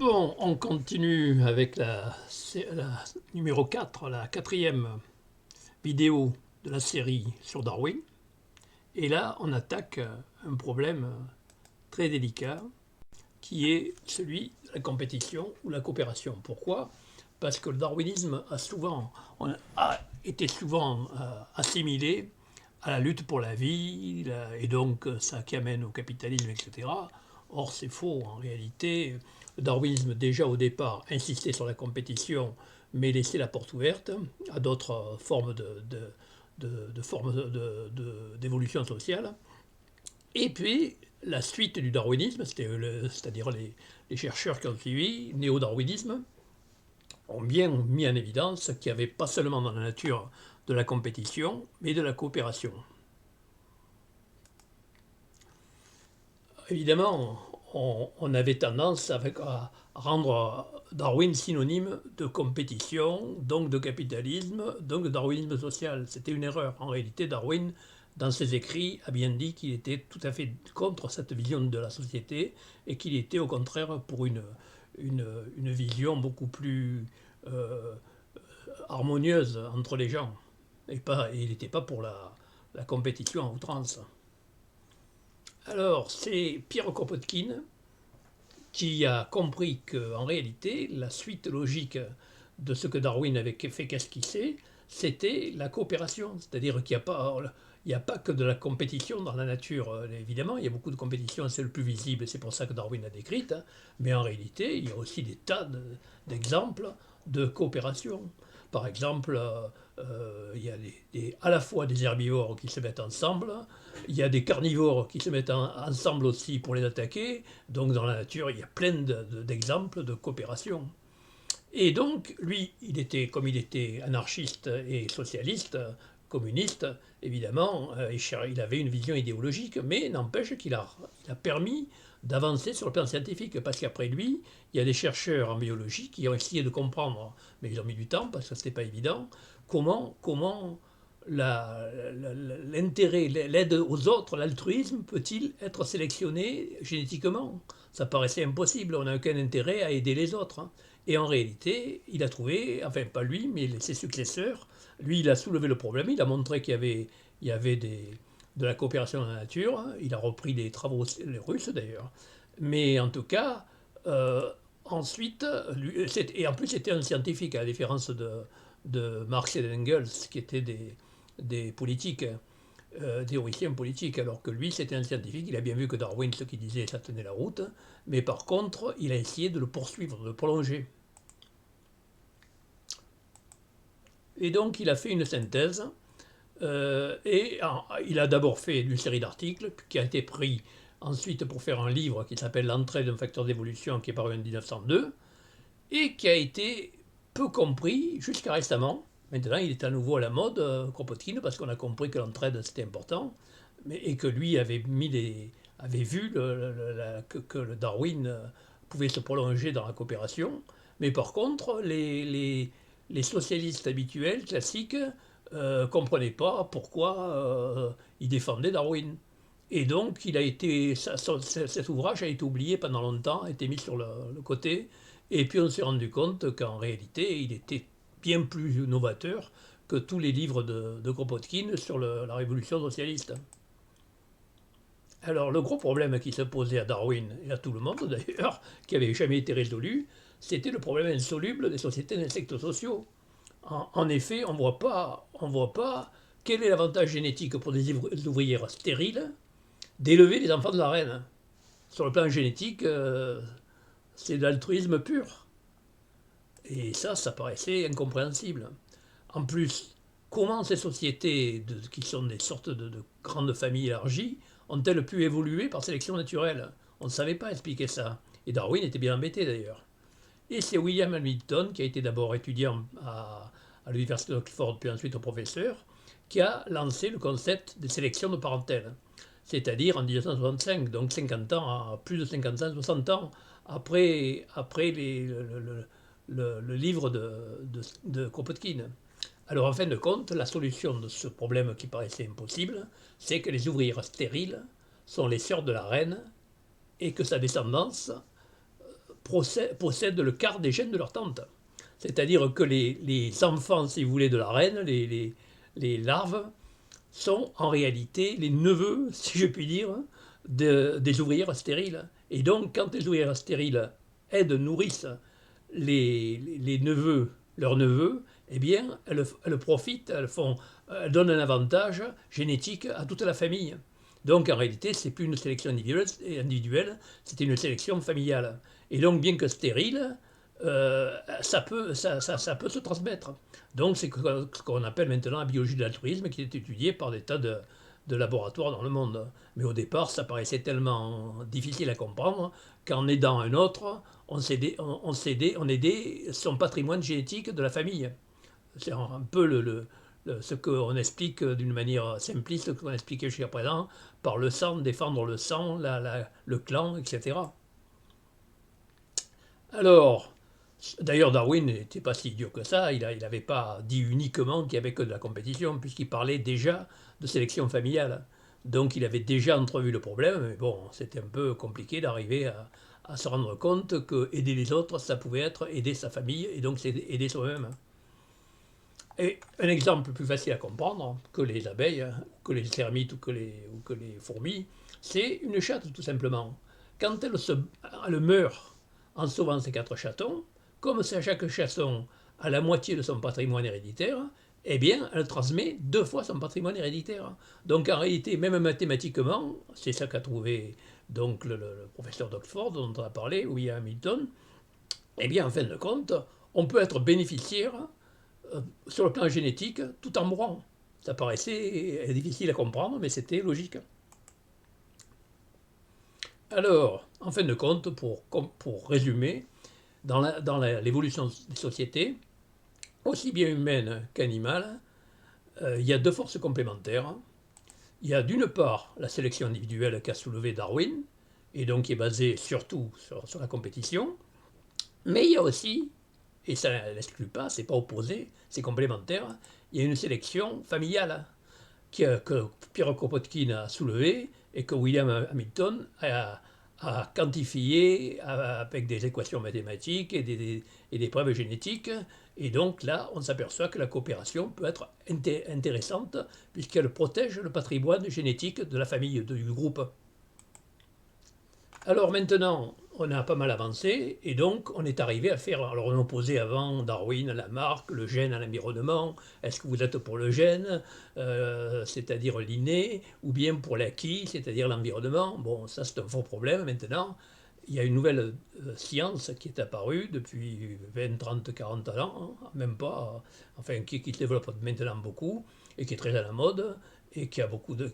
Bon, on continue avec la numéro 4, la quatrième vidéo de la série sur Darwin. Et là, on attaque un problème très délicat qui est celui de la compétition ou la coopération. Pourquoi? Parce que le darwinisme a été souvent assimilé à la lutte pour la vie, et donc ça qui amène au capitalisme, etc. Or, c'est faux. En réalité, le darwinisme, déjà au départ, insistait sur la compétition, mais laissait la porte ouverte à d'autres formes d'évolution sociale. Et puis, la suite du darwinisme, c'est-à-dire les chercheurs qui ont suivi, néo-darwinisme, ont bien mis en évidence qu'il n'y avait pas seulement dans la nature de la compétition, mais de la coopération. Évidemment, on avait tendance à rendre Darwin synonyme de compétition, donc de capitalisme, donc de darwinisme social. C'était une erreur. En réalité, Darwin, dans ses écrits, a bien dit qu'il était tout à fait contre cette vision de la société et qu'il était au contraire pour une vision beaucoup plus euh, harmonieuse entre les gens. Il n'était pas pour la compétition à outrance. Alors, c'est Pierre Kropotkin qui a compris qu'en réalité, la suite logique de ce que Darwin avait fait qu'esquisser, c'était la coopération. C'est-à-dire qu'il n'y a pas que de la compétition dans la nature. Évidemment, il y a beaucoup de compétition, c'est le plus visible, c'est pour ça que Darwin l'a décrite. Mais en réalité, il y a aussi des tas d'exemples de coopération. Par exemple, il y a à la fois des herbivores qui se mettent ensemble, il y a des carnivores qui se mettent ensemble aussi pour les attaquer. Donc dans la nature, il y a plein d'exemples de coopération. Et donc, lui, comme il était anarchiste et socialiste, communiste, évidemment, il avait une vision idéologique, mais n'empêche il a permis d'avancer sur le plan scientifique, parce qu'après lui, il y a des chercheurs en biologie qui ont essayé de comprendre, mais ils ont mis du temps, parce que ce n'était pas évident, comment l'intérêt, l'aide aux autres, l'altruisme peut-il être sélectionné génétiquement? Ça paraissait impossible, on n'a aucun intérêt à aider les autres. Et en réalité, il a trouvé, enfin pas lui, mais ses successeurs, lui il a soulevé le problème, il a montré qu'il y avait de la coopération dans la nature, il a repris des travaux les Russes d'ailleurs, mais en tout cas, ensuite, et en plus c'était un scientifique, à la différence de Marx et d'Engels, qui étaient des politiques, théoricien politique, alors que lui c'était un scientifique, il a bien vu que Darwin, ce qu'il disait, ça tenait la route, mais par contre, il a essayé de le poursuivre, de le prolonger. Et donc il a fait une synthèse, il a d'abord fait une série d'articles qui a été pris ensuite pour faire un livre qui s'appelle L'entrée d'un facteur d'évolution, qui est paru en 1902, et qui a été peu compris jusqu'à récemment. Maintenant, il est à nouveau à la mode, Kropotkin, parce qu'on a compris que l'entraide c'était important, et que lui avait vu que le Darwin pouvait se prolonger dans la coopération. Mais par contre, les socialistes habituels, classiques, ne comprenaient pas pourquoi ils défendaient Darwin. Et donc, cet ouvrage a été oublié pendant longtemps, a été mis sur le côté, et puis on s'est rendu compte qu'en réalité, il était bien plus novateur que tous les livres de Kropotkin sur la révolution socialiste. Alors le gros problème qui se posait à Darwin, et à tout le monde d'ailleurs, qui n'avait jamais été résolu, c'était le problème insoluble des sociétés d'insectes sociaux. En effet, on ne voit pas quel est l'avantage génétique pour des ouvrières stériles d'élever les enfants de la reine. Sur le plan génétique, c'est de l'altruisme pur. Et ça paraissait incompréhensible. En plus, comment ces sociétés, qui sont des sortes de grandes familles élargies, ont-elles pu évoluer par sélection naturelle? On ne savait pas expliquer ça. Et Darwin était bien embêté d'ailleurs. Et c'est William Hamilton, qui a été d'abord étudiant à l'université d'Oxford, puis ensuite au professeur, qui a lancé le concept de sélection de parentèle. C'est-à-dire en 1965, donc 50 ans, plus de 50 ans, 60 ans après le livre de Kropotkin. Alors en fin de compte, la solution de ce problème qui paraissait impossible, c'est que les ouvrières stériles sont les sœurs de la reine et que sa descendance possèdent le quart des gènes de leur tante. C'est-à-dire que les enfants, si vous voulez, de la reine, les larves, sont en réalité les neveux, si je puis dire, des ouvrières stériles. Et donc, quand les ouvrières stériles nourrissent les neveux, leurs neveux, eh bien, elles profitent, elles donnent un avantage génétique à toute la famille. Donc, en réalité, ce n'est plus une sélection individuelle, c'était une sélection familiale. Et donc, bien que stérile, ça peut se transmettre. Donc, c'est ce qu'on appelle maintenant la biologie de l'altruisme, qui est étudiée par des tas de laboratoires dans le monde. Mais au départ, ça paraissait tellement difficile à comprendre qu'en aidant un autre, on aidait son patrimoine génétique de la famille. C'est un peu ce qu'on explique d'une manière simpliste, ce qu'on expliquait jusqu'à présent, par le sang, défendre le sang, le clan, etc. Alors, d'ailleurs, Darwin n'était pas si idiot que ça, il n'avait pas dit uniquement qu'il n'y avait que de la compétition, puisqu'il parlait déjà de sélection familiale. Donc il avait déjà entrevu le problème, mais bon, c'était un peu compliqué d'arriver à se rendre compte que aider les autres, ça pouvait être aider sa famille, et donc c'est aider soi-même. Et un exemple plus facile à comprendre que les abeilles, que les termites ou que les fourmis, c'est une chatte tout simplement. Quand elle meurt en sauvant ses 4 chatons, comme c'est à chaque chaton à la moitié de son patrimoine héréditaire, eh bien, elle transmet 2 fois son patrimoine héréditaire. Donc en réalité, même mathématiquement, c'est ça qu'a trouvé donc le professeur d'Oxford dont on a parlé, William Hamilton, eh bien, en fin de compte, on peut être bénéficiaire sur le plan génétique tout en mourant. Ça paraissait difficile à comprendre, mais c'était logique. Alors, en fin de compte, pour résumer, dans l'évolution des sociétés, aussi bien humaine qu'animale, il y a 2 forces complémentaires. Il y a d'une part la sélection individuelle qu'a soulevé Darwin, et donc qui est basée surtout sur la compétition, mais il y a aussi, et ça ne l'exclut pas, c'est pas opposé, c'est complémentaire, il y a une sélection familiale que Pierre Kropotkin a soulevée et que William Hamilton a quantifié avec des équations mathématiques et des preuves génétiques. Et donc là, on s'aperçoit que la coopération peut être intéressante puisqu'elle protège le patrimoine génétique de la famille, du groupe. Alors maintenant, on a pas mal avancé et donc on est arrivé à faire. Alors on opposait avant Darwin, Lamarck, le gène à l'environnement. Est-ce que vous êtes pour le gène, c'est-à-dire l'inné, ou bien pour l'acquis, c'est-à-dire l'environnement? Bon, ça c'est un faux problème maintenant. Il y a une nouvelle science qui est apparue depuis 20, 30, 40 ans, hein, même pas, enfin qui se développe maintenant beaucoup et qui est très à la mode et qui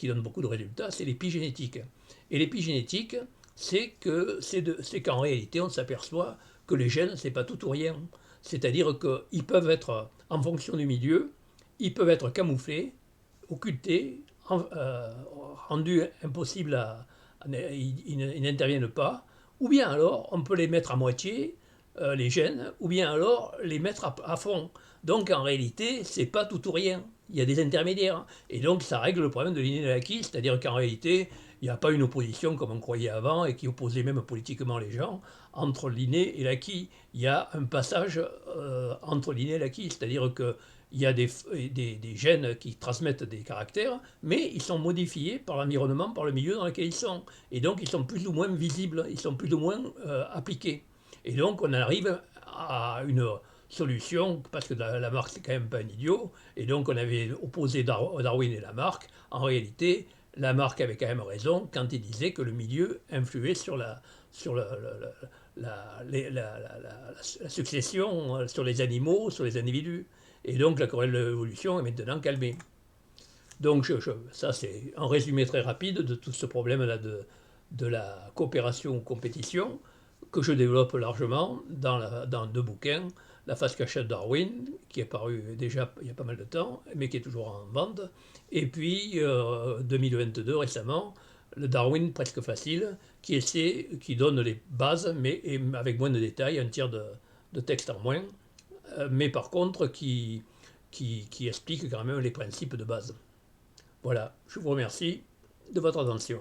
donne beaucoup de résultats, c'est l'épigénétique. Et l'épigénétique, c'est qu'en réalité, on s'aperçoit que les gènes, c'est pas tout ou rien. C'est-à-dire qu'ils peuvent être, en fonction du milieu, ils peuvent être camouflés, occultés, rendus impossibles ils n'interviennent pas, ou bien alors on peut les mettre à moitié, les gènes, ou bien alors les mettre à fond. Donc en réalité, c'est pas tout ou rien. Il y a des intermédiaires. Et donc ça règle le problème de l'inné et de l'acquis, c'est-à-dire qu'en réalité, il n'y a pas une opposition comme on croyait avant et qui opposait même politiquement les gens entre l'inné et l'acquis. Il y a un passage entre l'inné et l'acquis, c'est-à-dire qu'il y a des gènes qui transmettent des caractères, mais ils sont modifiés par l'environnement, par le milieu dans lequel ils sont. Et donc ils sont plus ou moins visibles, ils sont plus ou moins appliqués. Et donc on arrive à une solution, parce que Lamarck c'est quand même pas un idiot, et donc on avait opposé Darwin et Lamarck. En réalité, Lamarck avait quand même raison quand il disait que le milieu influait sur la succession, sur les animaux, sur les individus. Et donc la corrélation de l'évolution est maintenant calmée. Donc ça c'est un résumé très rapide de tout ce problème-là de la coopération-compétition que je développe largement dans 2 bouquins. La face cachée de Darwin, qui est paru déjà il y a pas mal de temps, mais qui est toujours en vente. Et puis, 2022, récemment, le Darwin presque facile, qui donne les bases, mais avec moins de détails, un tiers de texte en moins, mais par contre qui explique quand même les principes de base. Voilà, je vous remercie de votre attention.